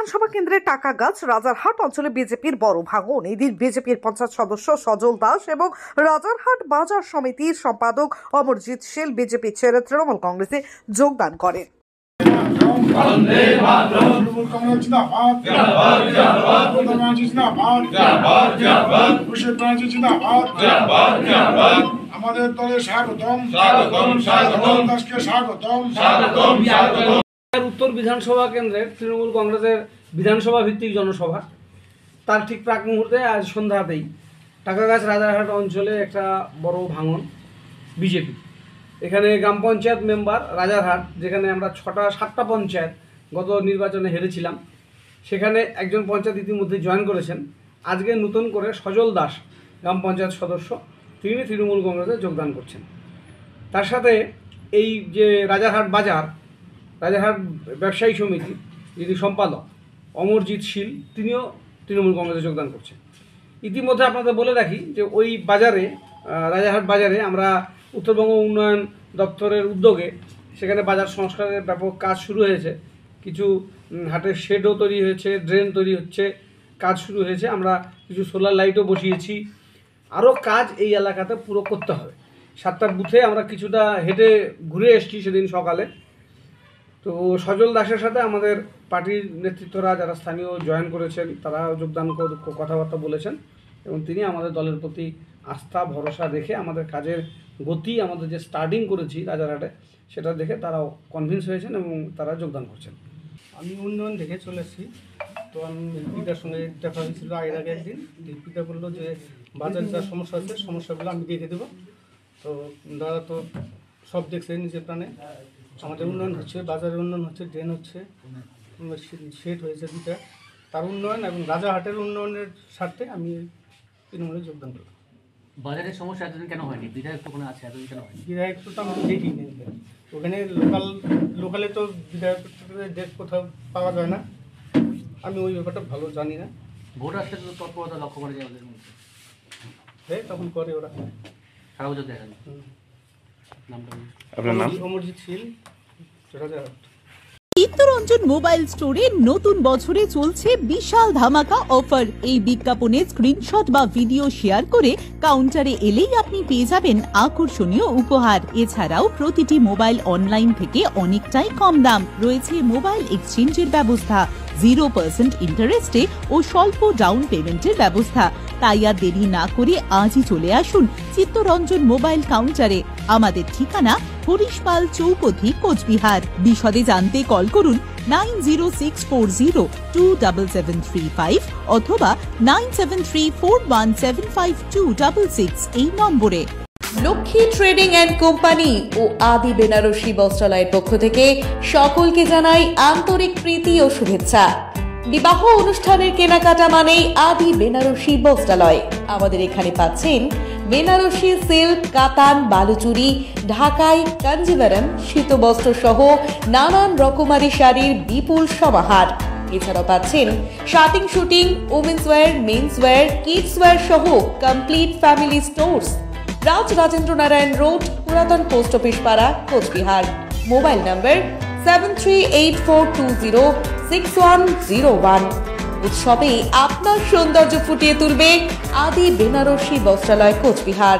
বিধানসভা কেন্দ্রের টাকাগাছ রাজারহাট অঞ্চলে বিজেপির বড় ভাঙন। এদিন বিজেপির পঞ্চায়েত সদস্য সজল দাস এবং রাজারহাট বাজার সমিতির সম্পাদক অমরজিৎ শীল বিজেপি ছেড়ে তৃণমূল কংগ্রেসে যোগদান করেন। আমাদের দলে স্বাগতম, স্বাগতম, স্বাগতম, দাসকে স্বাগতম, স্বাগতম, স্বাগতম। উত্তর বিধানসভা কেন্দ্রের তৃণমূল কংগ্রেসের বিধানসভা ভিত্তিক জনসভা, তার ঠিক প্রাক মুহূর্তে আজ সন্ধ্যাতেই টাকাগাছ রাজারহাট অঞ্চলে একটা বড় ভাঙন বিজেপি। এখানে গ্রাম পঞ্চায়েত মেম্বার রাজারহাট, যেখানে আমরা 7টা পঞ্চায়েত গত নির্বাচনে হেরেছিলাম, সেখানে একজন পঞ্চায়েত ইতিমধ্যে জয়েন করেছেন। আজকে নতুন করে সজল দাস গ্রাম পঞ্চায়েত সদস্য, তিনি তৃণমূল কংগ্রেসে যোগদান করছেন। তার সাথে এই যে রাজারহাট ব্যবসায়ী সমিতি যিনি সম্পাদক অমরজিৎ শীল, তিনিও তৃণমূল কংগ্রেসে যোগদান করছেন। ইতিমধ্যে আপনাদের বলে রাখি যে ওই বাজারে, রাজারহাট বাজারে আমরা উত্তরবঙ্গ উন্নয়ন দপ্তরের উদ্যোগে সেখানে বাজার সংস্কারের ব্যাপক কাজ শুরু হয়েছে। কিছু হাটের শেডও তৈরি হয়েছে, ড্রেন তৈরি হচ্ছে, কাজ শুরু হয়েছে। আমরা কিছু সোলার লাইটও বসিয়েছি। আরও কাজ এই এলাকাতে পুরো করতে হবে। 7টা বুথে আমরা কিছুটা হেঁটে ঘুরে এসেছি সেদিন সকালে। তো সজল দাসের সাথে আমাদের পার্টির নেতৃত্বরা যারা স্থানীয় জয়েন করেছেন তারা যোগদান কথাবার্তা বলেছেন এবং তিনি আমাদের দলের প্রতি আস্থা ভরসা রেখে আমাদের কাজের গতি, আমাদের যে স্টার্টিং করেছি রাজারহাটে, সেটা দেখে তারাও কনভিন্স হয়েছেন এবং তারা যোগদান করছেন। আমি উন্নয়ন দেখে চলে এসেছি। তো আমি এমপিটার সঙ্গে দেখা হয়েছিল এর আগে একদিন। এমপিটা বললো যে বাজারে যা সমস্যা আছে সমস্যাগুলো আমি দেখে দেবো। তো দাদা তো সব দেখছে নিজের প্রাণে। আমাদের উন্নয়ন হচ্ছে, বাজারের উন্নয়ন হচ্ছে, ড্রেন হচ্ছে, শেড হয়েছে 2টা। তার উন্নয়ন এবং রাজারহাটের উন্নয়নের স্বার্থে আমি তৃণমূলে যোগদান করলাম। বাজারের সমস্যা এতদিন কেন হয়নি? বিধায়ক তো ওখানে আছে, এতদিন কেন হয়নি? বিধায়ক তো আমি দেখিনি ওখানে। লোকালে তো বিধায়ক কোথাও পাওয়া যায় না। আমি ওই ব্যাপারটা ভালো জানি না। ভোট আসলে তো তৎপরতা লক্ষ্য করা যায় ওদের মধ্যে। হ্যাঁ, তখন করে ওরা। সারা বছর দেখা যায়। আপনার নাম? অমরজিৎ শীল, রাজারহাট। চিত্তরঞ্জন মোবাইল স্টোরে নতুন বছরে চলছে বিশাল ধামাকা অফার। এই বিজ্ঞাপনের স্ক্রিনশট বা ভিডিও শেয়ার করে কাউন্টারে এলেই আপনি পেয়ে যাবেন আকর্ষণীয় উপহার। এছাড়াও প্রতিটি মোবাইল অনলাইন থেকে অনেকটাই কম দাম। রয়েছে মোবাইল এক্সচেঞ্জের ব্যবস্থা, 0% ইন্টারেস্টে ও স্বল্প ডাউন পেমেন্টের ব্যবস্থা। তাই আর দেরি না করে আজই চলে আসুন চিত্তরঞ্জন মোবাইল কাউন্টারে। আমাদের ঠিকানা হরিশপাল চৌপথি, কোচবিহার। বিশদে জানতে কল করুন 9064027735 অথবা 9734175266 এই নম্বরে। লক্ষ্মী ট্রেডিং অ্যান্ড কোম্পানি ও আদি বেনারসি বস্ত্রালয়ের পক্ষ থেকে সকলকে জানাই আন্তরিক প্রীতি ও শুভেচ্ছা। বিবাহ অনুষ্ঠানের কেনাকাটা মানেই আদি বেনারসি বস্ত্রালয়। আমাদের এখানে পাচ্ছেন বেনারসি সিল্ক, কাতান, বালুচুরি, ঢাকাই, কাঞ্জিভারম, শীতবস্ত্র সহ নানান রকমারি শাড়ির বিপুল সমাহার। এছাড়াও পাচ্ছেন shirting, suiting, women's wear, men's wear, kids wear সহ complete family stores. Raj Rajendra Narayan road, পুরাতন পোস্ট অফিস পাড়া, কোচবিহার। মোবাইল নম্বর 7384206101। উৎসবে আপনার সৌন্দর্য ফুটিয়ে তুলবে আদি বেনারসি বস্ত্রালয়, কোচবিহার।